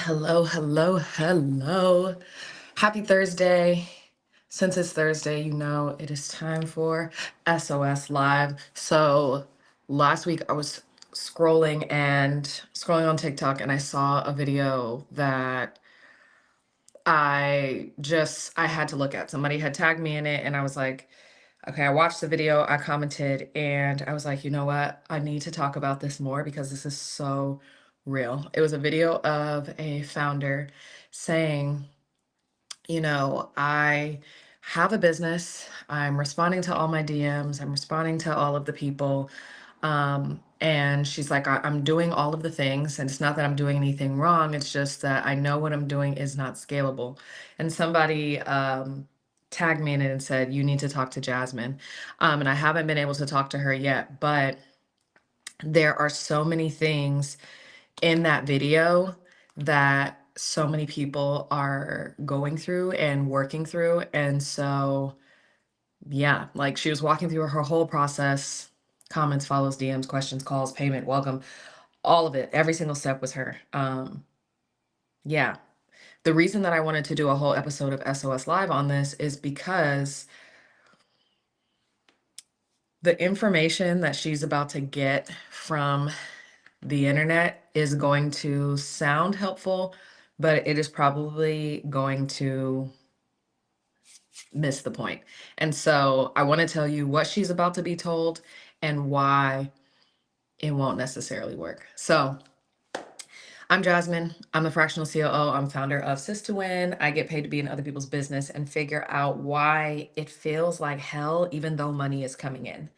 Hello, hello, hello. Happy Thursday. Since it's Thursday, it is time for SOS Live. So last week I was scrolling on TikTok and I saw a video that I had to look at. Somebody had tagged me in it and I was like, okay, I watched the video, I commented, and I was like, you know what? I need to talk about this more because this is so real. It was a video of a founder saying, I have a business. I'm responding to all my DMs. I'm responding to all of the people. And she's like, I'm doing all of the things. And it's not that I'm doing anything wrong. It's just that I know what I'm doing is not scalable. And somebody tagged me in it and said, you need to talk to Jasmine. And I haven't been able to talk to her yet, but there are so many things in that video that so many people are going through and working through. And so, yeah, like she was walking through her whole process, comments, follows, DMs, questions, calls, payment, welcome, all of it. Every single step was her. Yeah. The reason that I wanted to do a whole episode of SOS Live on this is because the information that she's about to get from the internet is going to sound helpful, but it is probably going to miss the point. And so I want to tell you what she's about to be told and why it won't necessarily work. So I'm Jasmine. I'm a fractional COO. I'm founder of Sys2Win. I get paid to be in other people's business and figure out why it feels like hell, even though money is coming in.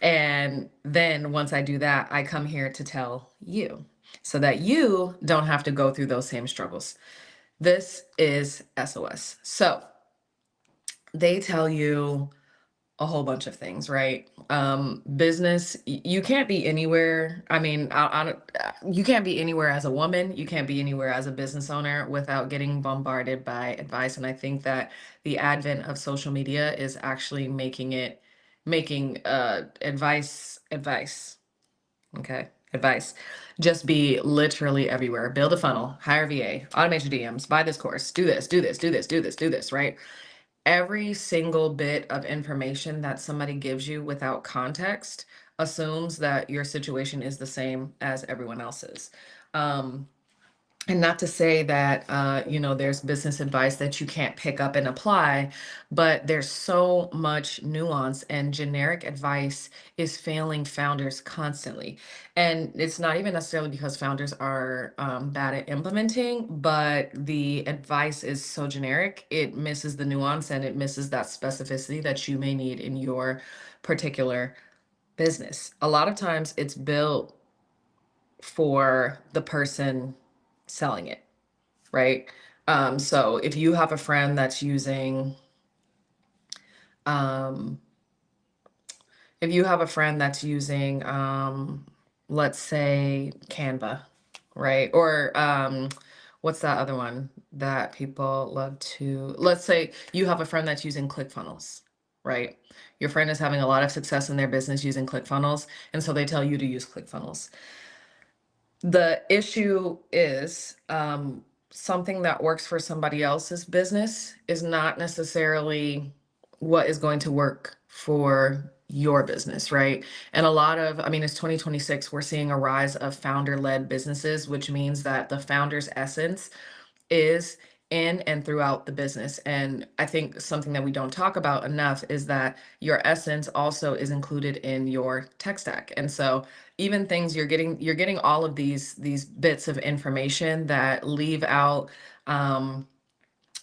And then once I do that, I come here to tell you so that you don't have to go through those same struggles. This is SOS. So they tell you a whole bunch of things, right? Business, you can't be anywhere. I mean, you can't be anywhere as a woman. You can't be anywhere as a business owner without getting bombarded by advice. And I think that the advent of social media is actually making advice. Okay. Advice just be literally everywhere. Build a funnel, hire VA, automate your DMs, buy this course, do this, do this, do this, do this, do this, right? Every single bit of information that somebody gives you without context assumes that your situation is the same as everyone else's. And not to say that, there's business advice that you can't pick up and apply, but there's so much nuance and generic advice is failing founders constantly. And it's not even necessarily because founders are bad at implementing, but the advice is so generic, it misses the nuance and it misses that specificity that you may need in your particular business. A lot of times it's built for the person selling it, right? So if you have a friend that's using, um, if you have a friend that's using, let's say Canva, right? Or what's that other one that people love to, let's say you have a friend that's using ClickFunnels, right? Your friend is having a lot of success in their business using ClickFunnels, and so they tell you to use ClickFunnels. The issue is something that works for somebody else's business is not necessarily what is going to work for your business, right? And it's 2026, we're seeing a rise of founder-led businesses, which means that the founder's essence is in and throughout the business. And I think something that we don't talk about enough is that your essence also is included in your tech stack. And so even things you're getting all of these bits of information that leave out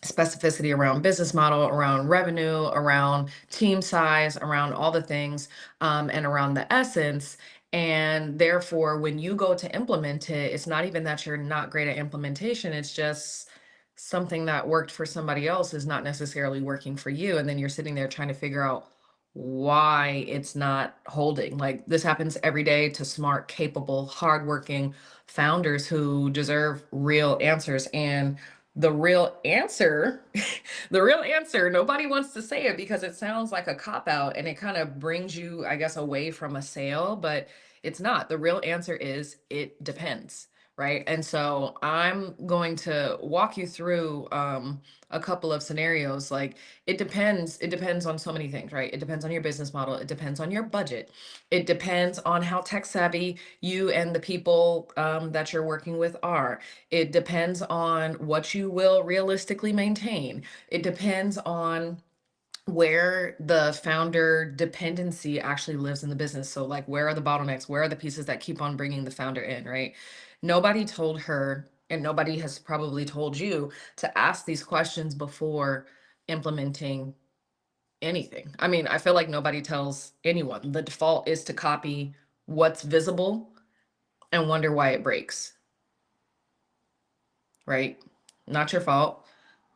specificity around business model, around revenue, around team size, around all the things, and around the essence. And therefore, when you go to implement it, it's not even that you're not great at implementation. It's just something that worked for somebody else is not necessarily working for you. And then you're sitting there trying to figure out why it's not holding. Like this happens every day to smart, capable, hardworking founders who deserve real answers. And the real answer, the real answer, nobody wants to say it because it sounds like a cop out and it kind of brings you, I guess, away from a sale, but it's not. The real answer is it depends, right? And so I'm going to walk you through a couple of scenarios. Like it depends on so many things, right? It depends on your business model, it depends on your budget, it depends on how tech savvy you and the people that you're working with are. It depends on what you will realistically maintain. It depends on where the founder dependency actually lives in the business. So, like, where are the bottlenecks? Where are the pieces that keep on bringing the founder in, right? Nobody told her, and nobody has probably told you to ask these questions before implementing anything. I mean, I feel like nobody tells anyone. The default is to copy what's visible and wonder why it breaks, right? Not your fault,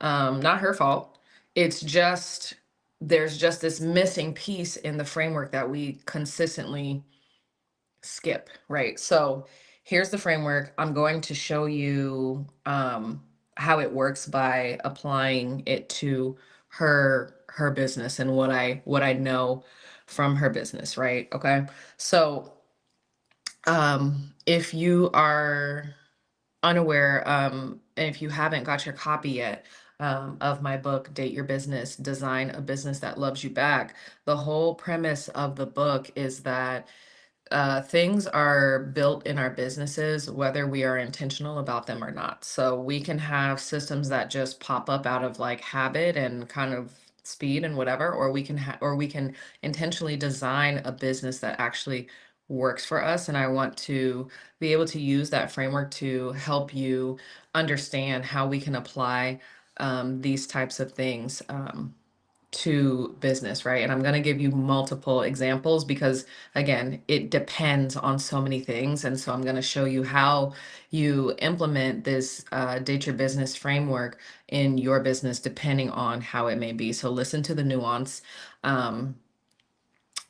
not her fault. It's just there's just this missing piece in the framework that we consistently skip, right? So here's the framework. I'm going to show you how it works by applying it to her business and what I know from her business, right? Okay. So if you are unaware, and if you haven't got your copy yet of my book, Date Your Business, Design a Business That Loves You Back, the whole premise of the book is that things are built in our businesses, whether we are intentional about them or not. So we can have systems that just pop up out of like habit and kind of speed and whatever, or we can intentionally design a business that actually works for us. And I want to be able to use that framework to help you understand how we can apply these types of things. To business, right? And I'm going to give you multiple examples because, again, it depends on so many things. And so I'm going to show you how you implement this Date Your Business framework in your business, depending on how it may be. So listen to the nuance. Um,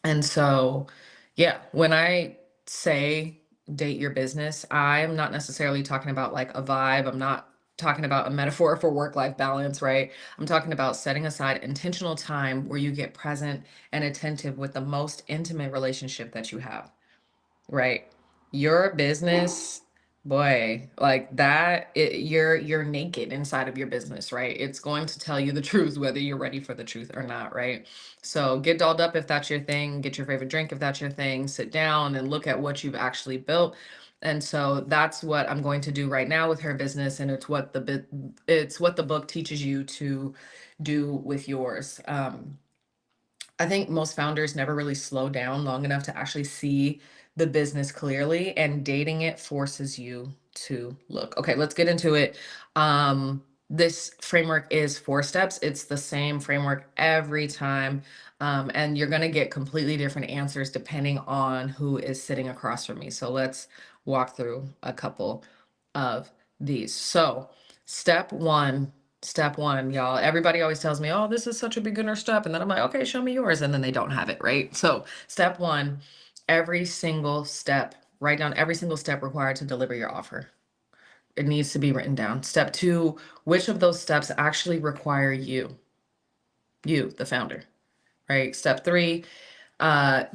and so, yeah, when I say date your business, I'm not necessarily talking about like a vibe. I'm not talking about a metaphor for work-life balance, right? I'm talking about setting aside intentional time where you get present and attentive with the most intimate relationship that you have, right? Your business, boy, like that, you're naked inside of your business, right? It's going to tell you the truth, whether you're ready for the truth or not, right? So get dolled up if that's your thing, get your favorite drink if that's your thing, sit down and look at what you've actually built. And so that's what I'm going to do right now with her business, and it's what the book teaches you to do with yours. I think most founders never really slow down long enough to actually see the business clearly, and dating it forces you to look. Okay, let's get into it. This framework is 4 steps. It's the same framework every time. And you're going to get completely different answers depending on who is sitting across from me. So let's walk through a couple of these. So, step one, step one, y'all. Everybody always tells me, oh, this is such a beginner step. And then I'm like, okay, show me yours. And then they don't have it, right? So, step one, every single step, write down every single step required to deliver your offer. It needs to be written down. Step two, which of those steps actually require you, the founder, right? Step three,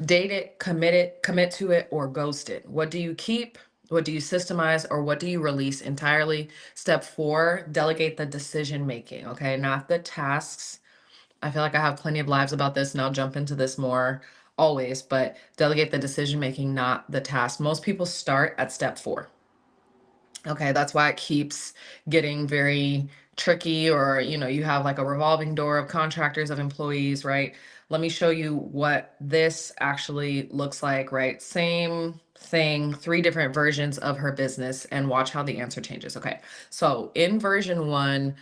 date it, commit to it, or ghost it. What do you keep? What do you systemize, or what do you release entirely? Step four, delegate the decision making. Okay, not the tasks. I feel like I have plenty of lives about this, and I'll jump into this more always, but delegate the decision making, not the task. Most people start at step four. Okay, that's why it keeps getting very tricky, or you have like a revolving door of contractors, of employees, right? Let me show you what this actually looks like, right? Same thing, 3 different versions of her business, and watch how the answer changes. Okay, so in version 1,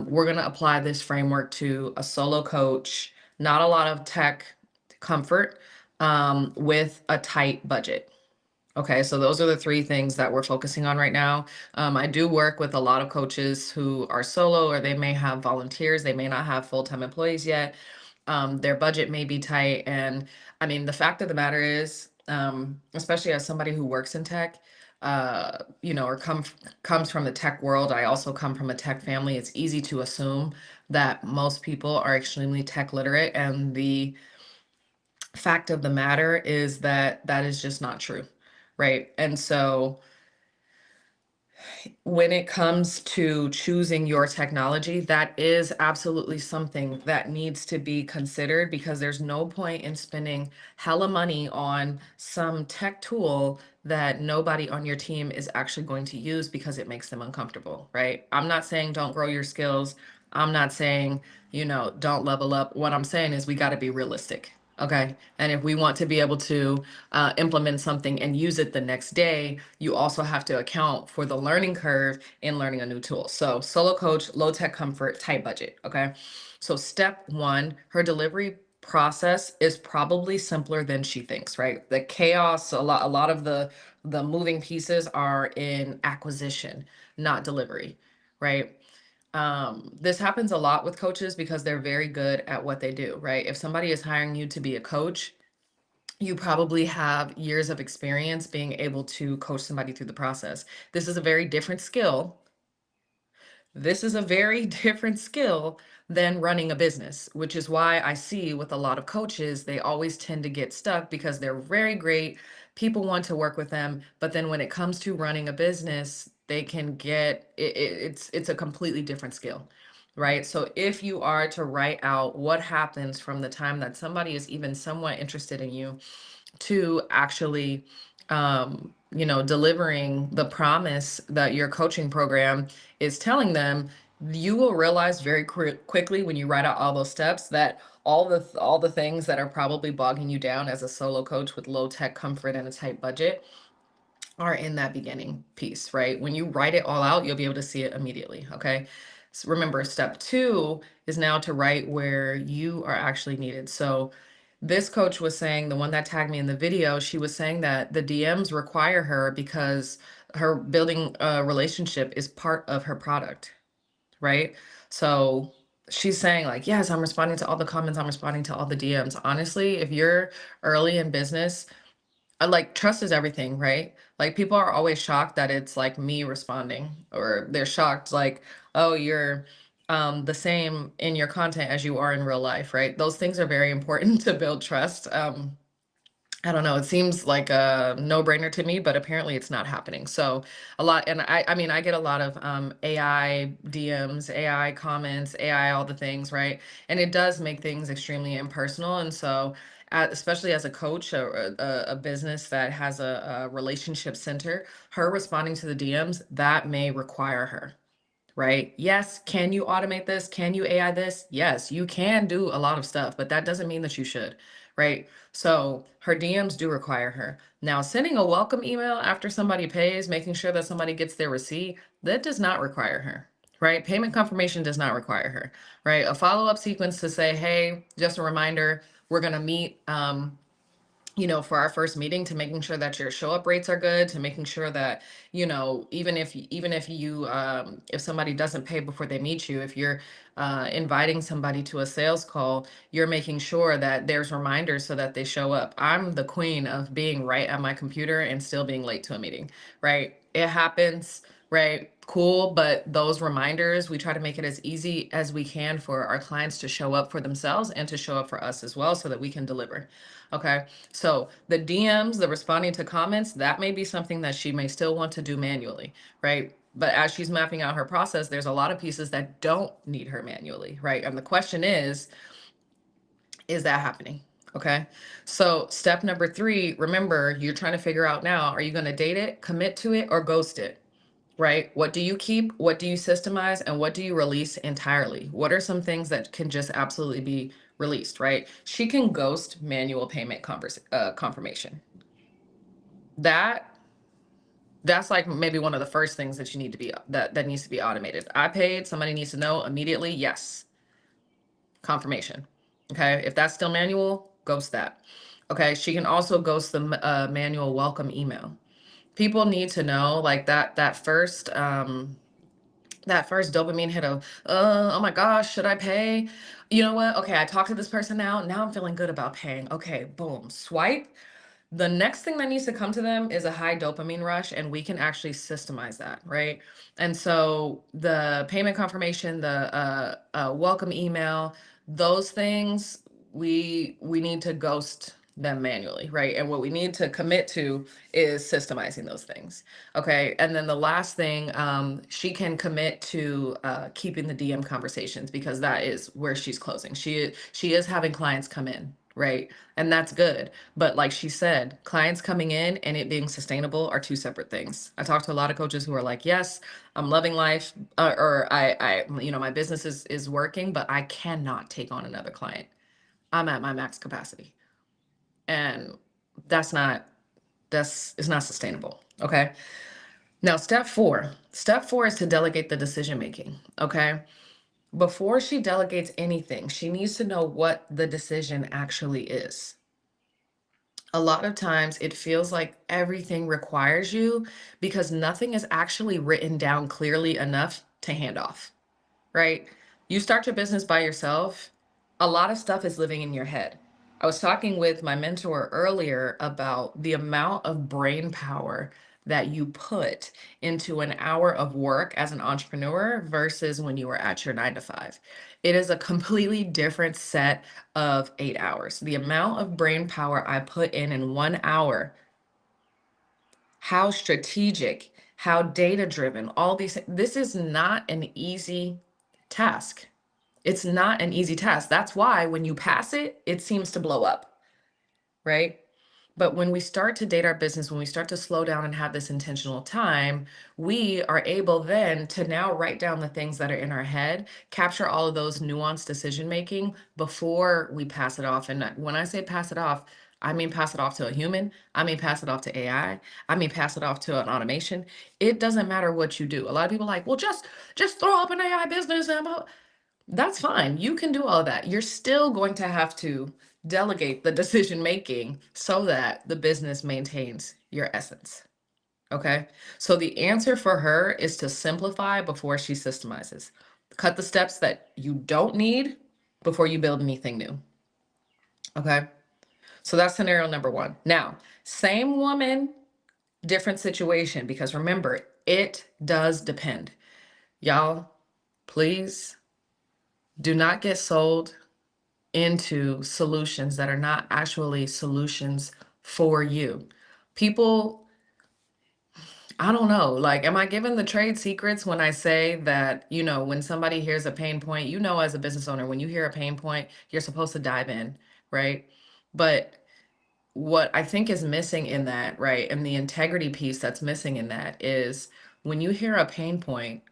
we're going to apply this framework to a solo coach, not a lot of tech comfort, with a tight budget. Okay, so those are the 3 things that we're focusing on right now. I do work with a lot of coaches who are solo, or they may have volunteers. They may not have full-time employees yet. Their budget may be tight. And I mean, the fact of the matter is, especially as somebody who works in tech, or comes from the tech world, I also come from a tech family. It's easy to assume that most people are extremely tech literate. And the fact of the matter is that that is just not true, right? And so When it comes to choosing your technology, that is absolutely something that needs to be considered, because there's no point in spending hella money on some tech tool that nobody on your team is actually going to use because it makes them uncomfortable, right? I'm not saying don't grow your skills. I'm not saying, don't level up. What I'm saying is we got to be realistic. Okay. And if we want to be able to implement something and use it the next day, you also have to account for the learning curve in learning a new tool. So, solo coach, low tech comfort, tight budget. Okay. So, step one, her delivery process is probably simpler than she thinks, right? The chaos, a lot of the moving pieces are in acquisition, not delivery, right? This happens a lot with coaches because they're very good at what they do, right? If somebody is hiring you to be a coach, you probably have years of experience being able to coach somebody through the process. This is a very different skill. This is a very different skill than running a business, which is why I see with a lot of coaches, they always tend to get stuck because they're very great. People want to work with them, but then when it comes to running a business, they can get it's a completely different skill. Right. So if you are to write out what happens from the time that somebody is even somewhat interested in you to actually delivering the promise that your coaching program is telling them, you will realize very quickly when you write out all those steps that all the things that are probably bogging you down as a solo coach with low tech comfort and a tight budget are in that beginning piece, right? When you write it all out, you'll be able to see it immediately. Okay. So remember, step two is now to write where you are actually needed. So this coach was saying, the one that tagged me in the video, she was saying that the DMs require her because her building a relationship is part of her product, right? So she's saying, like, yes, I'm responding to all the comments, I'm responding to all the DMs. Honestly, if you're early in business, like, trust is everything, right? Like, people are always shocked that it's like me responding, or they're shocked like, oh, you're the same in your content as you are in real life, right? Those things are very important to build trust. I don't know, it seems like a no-brainer to me, but apparently it's not happening. So a lot, and I mean, I get a lot of AI DMs, AI comments, AI, all the things, right? And it does make things extremely impersonal. And so, especially as a coach, a business that has a relationship center, her responding to the DMs, that may require her, right? Yes. Can you automate this? Can you AI this? Yes, you can do a lot of stuff, but that doesn't mean that you should, right? So her DMs do require her. Now, sending a welcome email after somebody pays, making sure that somebody gets their receipt, that does not require her, right? Payment confirmation does not require her, right? A follow-up sequence to say, hey, just a reminder, we're going to meet, for our first meeting, to making sure that your show up rates are good, to making sure that, even if you if somebody doesn't pay before they meet you, if you're inviting somebody to a sales call, you're making sure that there's reminders so that they show up. I'm the queen of being right at my computer and still being late to a meeting, right? It happens, right? Cool. But those reminders, we try to make it as easy as we can for our clients to show up for themselves and to show up for us as well, so that we can deliver. Okay. So the DMs, the responding to comments, that may be something that she may still want to do manually, right? But as she's mapping out her process, there's a lot of pieces that don't need her manually, right? And the question is that happening? Okay. So step number three, remember, you're trying to figure out now, are you going to date it, commit to it, or ghost it? Right? What do you keep? What do you systemize? And what do you release entirely? What are some things that can just absolutely be released, right? She can ghost manual payment confirmation. That's like maybe one of the first things that you need to be that needs to be automated. I paid, somebody needs to know immediately, yes, confirmation. Okay. If that's still manual, ghost that. Okay. She can also ghost the manual welcome email. People need to know, like, that first dopamine hit of, oh my gosh, should I pay? You know what? Okay, I talked to this person now. Now I'm feeling good about paying. Okay, boom, swipe. The next thing that needs to come to them is a high dopamine rush, and we can actually systemize that, right? And so the payment confirmation, the welcome email, those things we need to ghost them manually, right? And what we need to commit to is systemizing those things. Okay. And then the last thing, she can commit to keeping the DM conversations, because that is where she's closing. She is having clients come in, right? And that's good. But like she said, clients coming in and it being sustainable are two separate things. I talked to a lot of coaches who are like, yes, I'm loving life, or my business is working, but I cannot take on another client. I'm at my max capacity. And that's not it's not sustainable. Okay. Now, step four is to delegate the decision making. Okay. Before she delegates anything, she needs to know what the decision actually is. A lot of times it feels like everything requires you because nothing is actually written down clearly enough to hand off, right? You start your business by yourself, a lot of stuff is living in your head. I was talking with my mentor earlier about the amount of brain power that you put into an hour of work as an entrepreneur versus when you were at your 9 to 5. It is a completely different set of 8 hours. The amount of brain power I put in 1 hour, how strategic, how data driven, all these, this is not an easy task. It's not an easy task. That's why when you pass it, it seems to blow up, right? But when we start to date our business, when we start to slow down and have this intentional time, we are able then to now write down the things that are in our head, capture all of those nuanced decision making before we pass it off. And when I say pass it off, I mean pass it off to a human. I mean pass it off to AI. I mean pass it off to an automation. It doesn't matter what you do. A lot of people are like, well, just throw up an AI business. That's fine. You can do all of that. You're still going to have to delegate the decision making so that the business maintains your essence. Okay. So the answer for her is to simplify before she systemizes. Cut the steps that you don't need before you build anything new. Okay. So that's scenario number one. Now, same woman, different situation, because remember, it does depend. Y'all, please do not get sold into solutions that are not actually solutions for you. People, I don't know, like, am I giving the trade secrets when I say that, when somebody hears a pain point, as a business owner, when you hear a pain point, you're supposed to dive in, right? But what I think is missing in that, right, and the integrity piece that's missing in that is when you hear a pain point,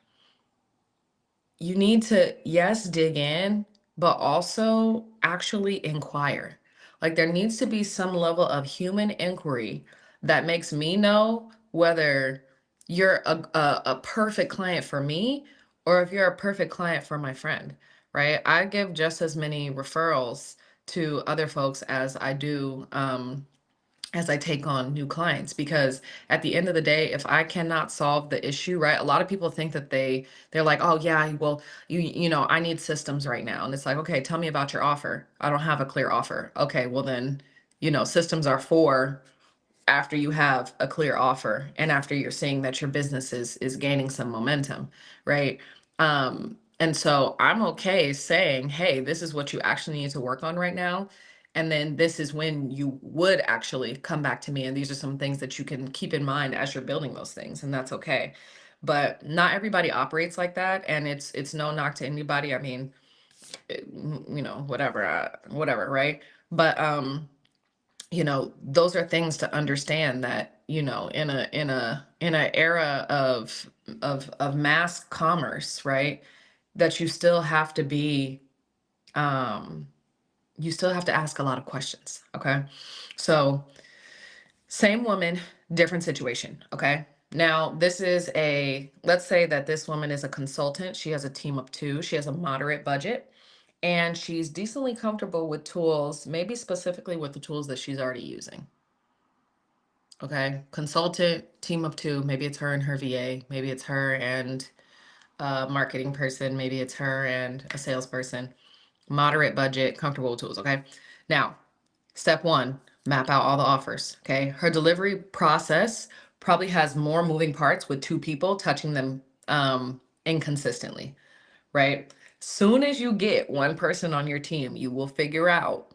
you need to, yes, dig in, but also actually inquire. Like there needs to be some level of human inquiry that makes me know whether you're a perfect client for me or if you're a perfect client for my friend, right? I give just as many referrals to other folks as I do as I take on new clients, because at the end of the day, if I cannot solve the issue, right? A lot of people think that they're like, oh yeah, well, I need systems right now. And it's like, okay, tell me about your offer. I don't have a clear offer. Okay, well then, systems are for after you have a clear offer and after you're seeing that your business is gaining some momentum, right? And so I'm okay saying, hey, this is what you actually need to work on right now. And then this is when you would actually come back to me. And these are some things that you can keep in mind as you're building those things. And that's okay. But not everybody operates like that. And it's no knock to anybody. I mean, whatever, whatever, right? But those are things to understand that, in a era of mass commerce, right? That um you still have to ask a lot of questions. Okay. So same woman, different situation. Okay. Now, let's say that this woman is a consultant. She has a team of two. She has a moderate budget and she's decently comfortable with tools, maybe specifically with the tools that she's already using. Okay. Consultant, team of two. Maybe it's her and her VA. Maybe it's her and a marketing person. Maybe it's her and a salesperson. Moderate budget, comfortable with tools. Okay. Now, step one, map out all the offers. Okay. Her delivery process probably has more moving parts with two people touching them inconsistently, right? Soon as you get one person on your team, you will figure out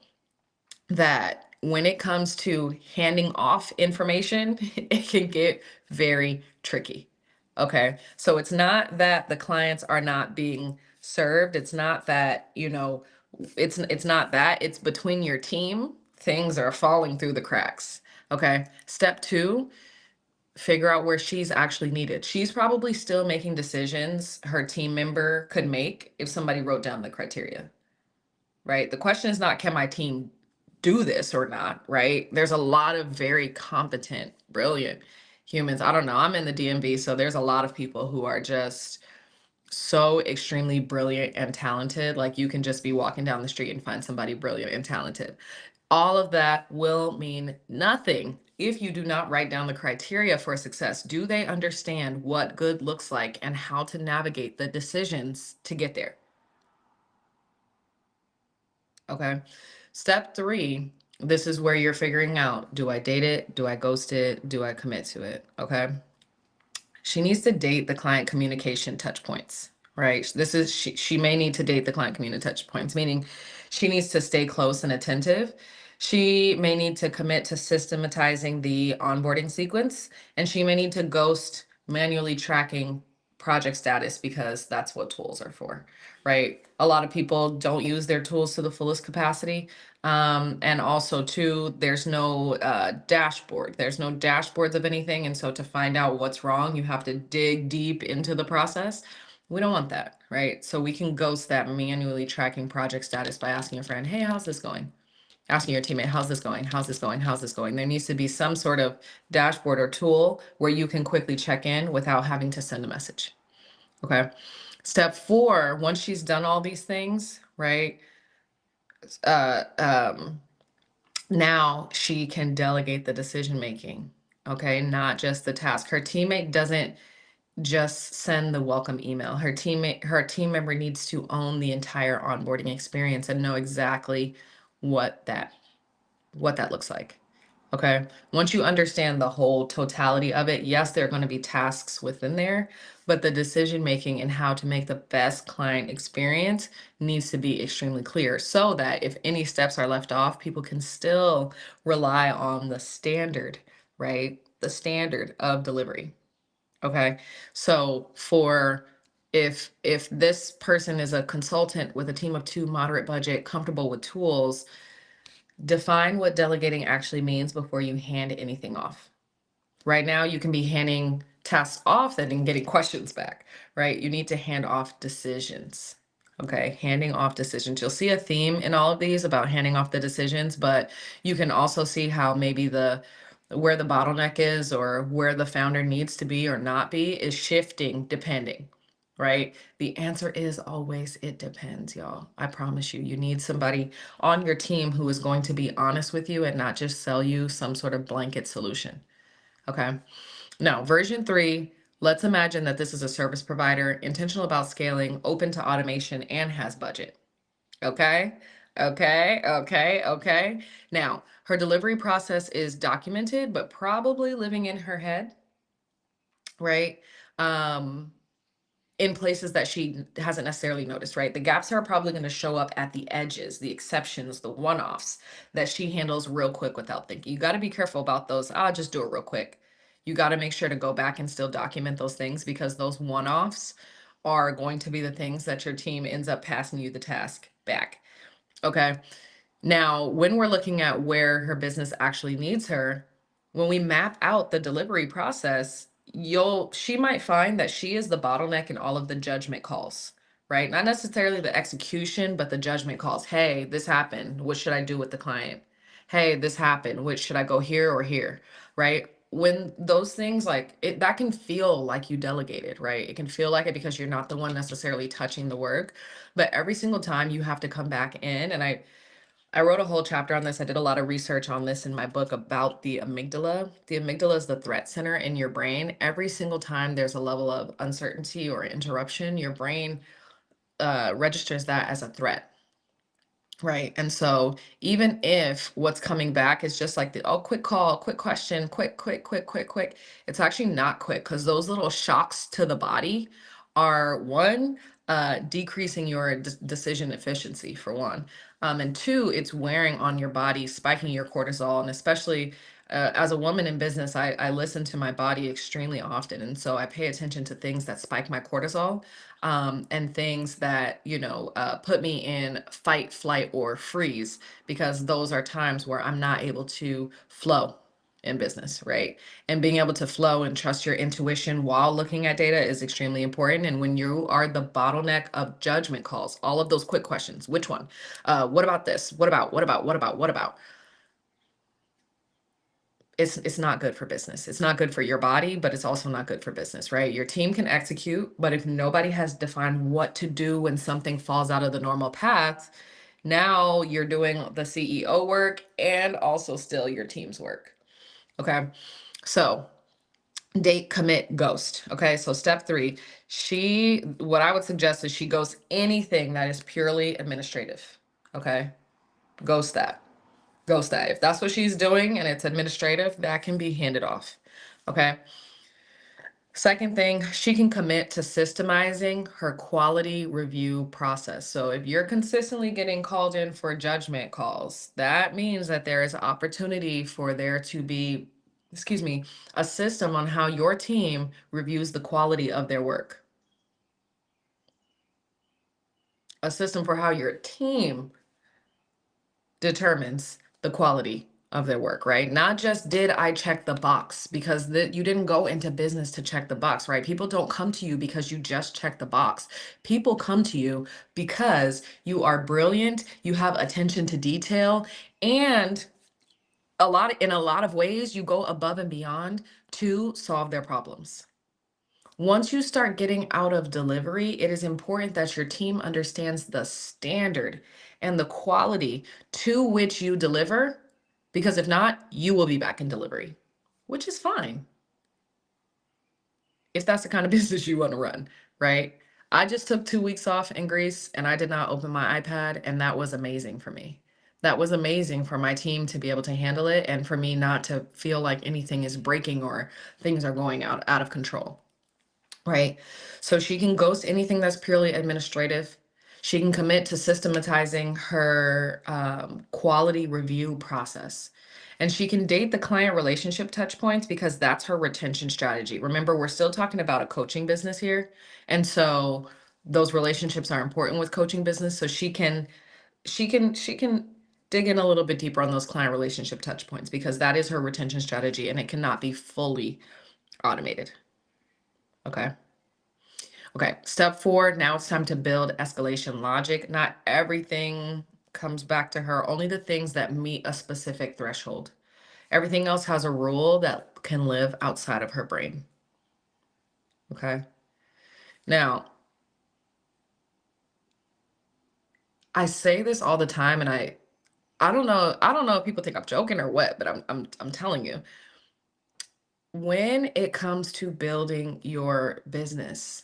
that when it comes to handing off information, it can get very tricky. Okay. So it's not that the clients are not being served. It's not that, it's not that. It's between your team, things are falling through the cracks. Okay. Step two, figure out where she's actually needed. She's probably still making decisions her team member could make if somebody wrote down the criteria, right? The question is not, can my team do this or not, right? There's a lot of very competent, brilliant humans. I don't know. I'm in the DMV, so there's a lot of people who are just so extremely brilliant and talented. Like you can just be walking down the street and find somebody brilliant and talented. All of that will mean nothing if you do not write down the criteria for success. Do they understand what good looks like and how to navigate the decisions to get there? Okay. Step three, this is where you're figuring out, do I date it? Do I ghost it? Do I commit to it? Okay. She needs to date the client communication touch points, right? She may need to date the client communication touch points, meaning she needs to stay close and attentive. She may need to commit to systematizing the onboarding sequence, and she may need to ghost manually tracking project status because that's what tools are for, right? A lot of people don't use their tools to the fullest capacity. And also too, there's no dashboard. There's no dashboards of anything. And so to find out what's wrong, you have to dig deep into the process. We don't want that, right? So we can ghost that manually tracking project status by asking a friend, hey, how's this going? Asking your teammate, how's this going? How's this going? How's this going? There needs to be some sort of dashboard or tool where you can quickly check in without having to send a message. Okay. Step four, once she's done all these things, right? Uh, um, Now she can delegate the decision making. Okay, not just the task. Her teammate doesn't just send the welcome email. Her team member needs to own the entire onboarding experience and know exactly what that looks like. Okay. Once you understand the whole totality of it, yes, there are going to be tasks within there, but the decision making and how to make the best client experience needs to be extremely clear so that if any steps are left off, people can still rely on the standard, right? The standard of delivery. Okay. So for if this person is a consultant with a team of two, moderate budget, comfortable with tools, define what delegating actually means before you hand anything off. Right now, you can be handing tasks off and then getting questions back, right? You need to hand off decisions. Okay, handing off decisions. You'll see a theme in all of these about handing off the decisions, but you can also see how maybe where the bottleneck is or where the founder needs to be or not be is shifting depending, right? The answer is always it depends, y'all. I promise you, you need somebody on your team who is going to be honest with you and not just sell you some sort of blanket solution. Okay. Now, version three, let's imagine that this is a service provider, intentional about scaling, open to automation, and has budget. Okay. Okay. Okay. Okay. Now, her delivery process is documented, but probably living in her head, right? Um, in places that she hasn't necessarily noticed, right? The gaps are probably going to show up at the edges, the exceptions, the one-offs that she handles real quick without thinking. You got to be careful about those. I'll just do it real quick. You got to make sure to go back and still document those things because those one-offs are going to be the things that your team ends up passing you the task back. Okay. Now, when we're looking at where her business actually needs her, when we map out the delivery process, she might find that she is the bottleneck in all of the judgment calls, right? Not necessarily the execution, but the judgment calls. Hey, this happened. What should I do with the client? Hey, this happened. Which should I go here or here? Right? When those things like it, that can feel like you delegated, right? It can feel like it because you're not the one necessarily touching the work. But every single time you have to come back in, and I wrote a whole chapter on this. I did a lot of research on this in my book about the amygdala. The amygdala is the threat center in your brain. Every single time there's a level of uncertainty or interruption, your brain registers that as a threat. Right. And so even if what's coming back is just like quick call, quick question, quick, it's actually not quick because those little shocks to the body are one, decreasing your decision efficiency for one. And two, it's wearing on your body, spiking your cortisol. And especially as a woman in business, I listen to my body extremely often. And so I pay attention to things that spike my cortisol, and things that, put me in fight, flight, or freeze, because those are times where I'm not able to flow in business, right? And being able to flow and trust your intuition while looking at data is extremely important. And when you are the bottleneck of judgment calls, all of those quick questions, which one? What about this? What about? It's not good for business. It's not good for your body, but it's also not good for business, right? Your team can execute, but if nobody has defined what to do when something falls out of the normal path, now you're doing the CEO work and also still your team's work. Okay. So date, commit, ghost. Okay. So step three, what I would suggest is she ghosts anything that is purely administrative. Okay. Ghost that. Ghost that. If that's what she's doing and it's administrative, that can be handed off. Okay. Second thing, she can commit to systemizing her quality review process. So if you're consistently getting called in for judgment calls, that means that there is opportunity for there to be, excuse me, a system on how your team reviews the quality of their work. A system for how your team determines the quality of their work, right? Not just did I check the box, because you didn't go into business to check the box, right? People don't come to you because you just check the box. People come to you because you are brilliant, you have attention to detail, and in a lot of ways you go above and beyond to solve their problems. Once you start getting out of delivery, it is important that your team understands the standard and the quality to which you deliver, because if not, you will be back in delivery, which is fine if that's the kind of business you want to run, right? I just took 2 weeks off in Greece and I did not open my iPad, and that was amazing for me. That was amazing for my team to be able to handle it and for me not to feel like anything is breaking or things are going out of control. Right. So she can ghost anything that's purely administrative. She can commit to systematizing her quality review process. And she can date the client relationship touch points, because that's her retention strategy. Remember, we're still talking about a coaching business here. And so those relationships are important with coaching business. So she can dig in a little bit deeper on those client relationship touch points, because that is her retention strategy and it cannot be fully automated. Okay. Okay, step four, now it's time to build escalation logic. Not everything comes back to her, only the things that meet a specific threshold. Everything else has a rule that can live outside of her brain. Okay. Now, I say this all the time, and I don't know if people think I'm joking or what, but I'm telling you, when it comes to building your business,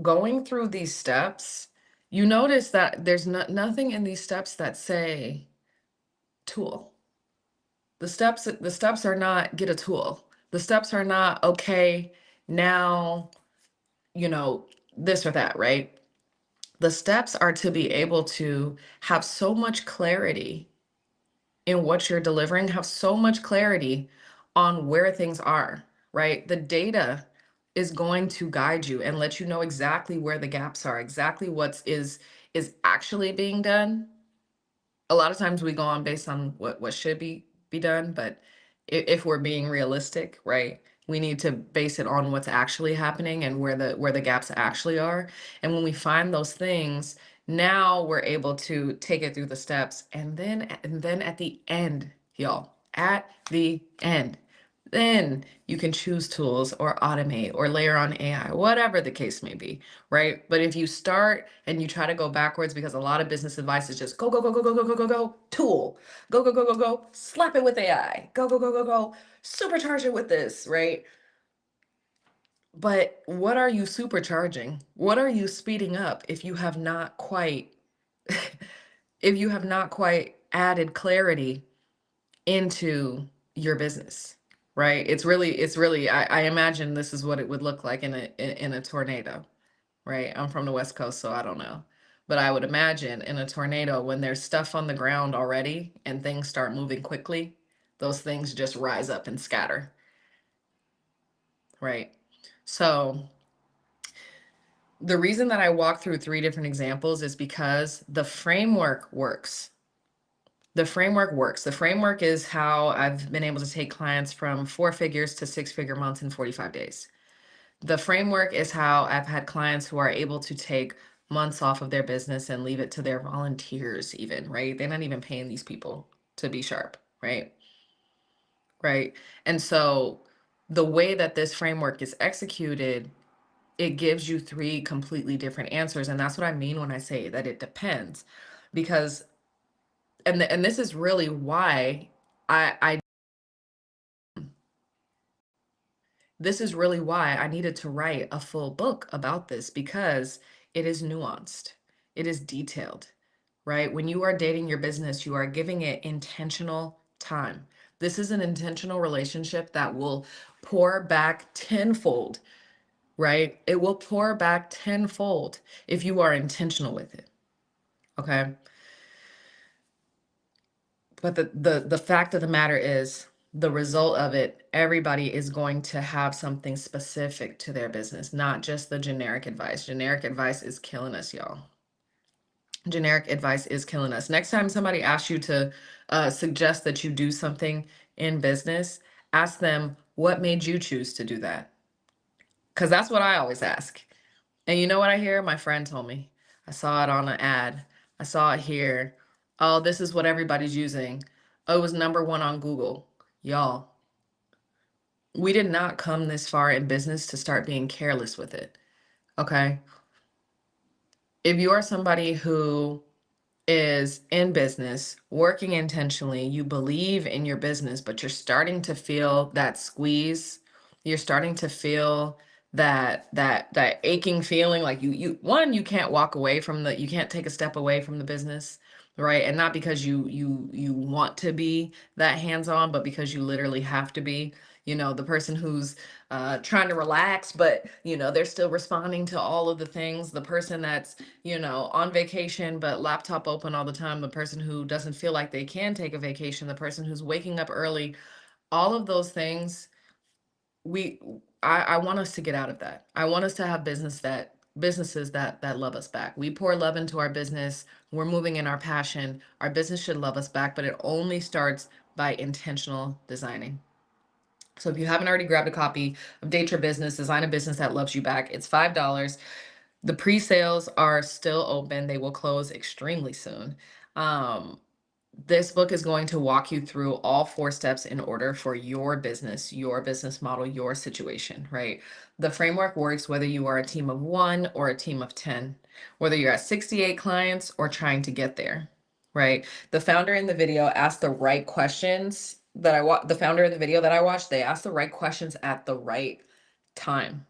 going through these steps, you notice that there's nothing in these steps that say tool. The steps are not get a tool. The steps are not okay, now, you know, this or that, right? The steps are to be able to have so much clarity in what you're delivering, have so much clarity on where things are, right? The data is going to guide you and let you know exactly where the gaps are, exactly what is actually being done. A lot of times we go on based on what should be done, but if we're being realistic, right, we need to base it on what's actually happening and where the gaps actually are. And when we find those things, now we're able to take it through the steps, and then at the end, y'all, at the end, then you can choose tools or automate or layer on AI, whatever the case may be, right? But if you start and you try to go backwards, because a lot of business advice is just go, go, go, go, go, go, go, go, go, tool, go, go, go, go, go, slap it with AI, go, go, go, go, go, supercharge it with this, right? But what are you supercharging? What are you speeding up if you have not quite if you have not quite added clarity into your business, right? It's really I imagine this is what it would look like in a tornado, right? I'm from the West Coast, so I don't know. But I would imagine in a tornado, when there's stuff on the ground already and things start moving quickly, those things just rise up and scatter, right? So the reason that I walk through 3 different examples is because the framework works. The framework works. The framework is how I've been able to take clients from 4 figures to 6-figure months in 45 days. The framework is how I've had clients who are able to take months off of their business and leave it to their volunteers even, right? They're not even paying these people to be sharp, right? Right. And so the way that this framework is executed, it gives you 3 completely different answers. And that's what I mean when I say that it depends. Because and this is really why I this is really why I needed to write a full book about this, because it is nuanced. It is detailed, right? When you are dating your business, you are giving it intentional time. This is an intentional relationship that will pour back tenfold, right? It will pour back tenfold if you are intentional with it. Okay. But the fact of the matter is, the result of it, everybody is going to have something specific to their business, not just the generic advice. Generic advice is killing us, y'all. Generic advice is killing us. Next time somebody asks you to suggest that you do something in business, ask them, what made you choose to do that? Because that's what I always ask. And you know what I hear? My friend told me. I saw it on an ad. I saw it here. Oh, this is what everybody's using. Oh, it was #1 on Google. Y'all, we did not come this far in business to start being careless with it. Okay. If you are somebody who is in business, working intentionally, you believe in your business, but you're starting to feel that squeeze. You're starting to feel that aching feeling, like you can't walk away from you can't take a step away from the business, right? And not because you want to be that hands-on, but because you literally have to be. The person who's trying to relax, but they're still responding to all of the things. The person that's on vacation, but laptop open all the time, the person who doesn't feel like they can take a vacation, the person who's waking up early, all of those things, we, I want us to get out of that. I want us to have businesses that love us back. We pour love into our business. We're moving in our passion. Our business should love us back, but it only starts by intentional designing. So if you haven't already grabbed a copy of Date Your Business, Design a Business That Loves You Back, it's $5. The pre-sales are still open. They will close extremely soon. This book is going to walk you through all 4 steps in order for your business model, your situation, right? The framework works whether you are a team of 1 or a team of 10, whether you're at 68 clients or trying to get there, right? The founder in the video asked the right questions the founder of the video that I watched, they asked the right questions at the right time.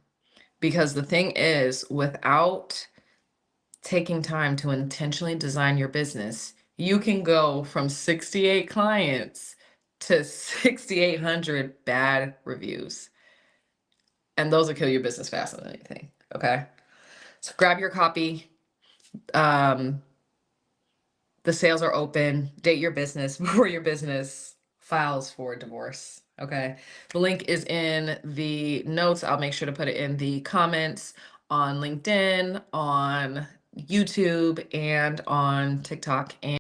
Because the thing is, without taking time to intentionally design your business, you can go from 68 clients to 6,800 bad reviews. And those will kill your business faster than anything. Okay. So grab your copy. The sales are open. Date your business before your business files for divorce. Okay. The link is in the notes. I'll make sure to put it in the comments on LinkedIn, on YouTube, and on TikTok. And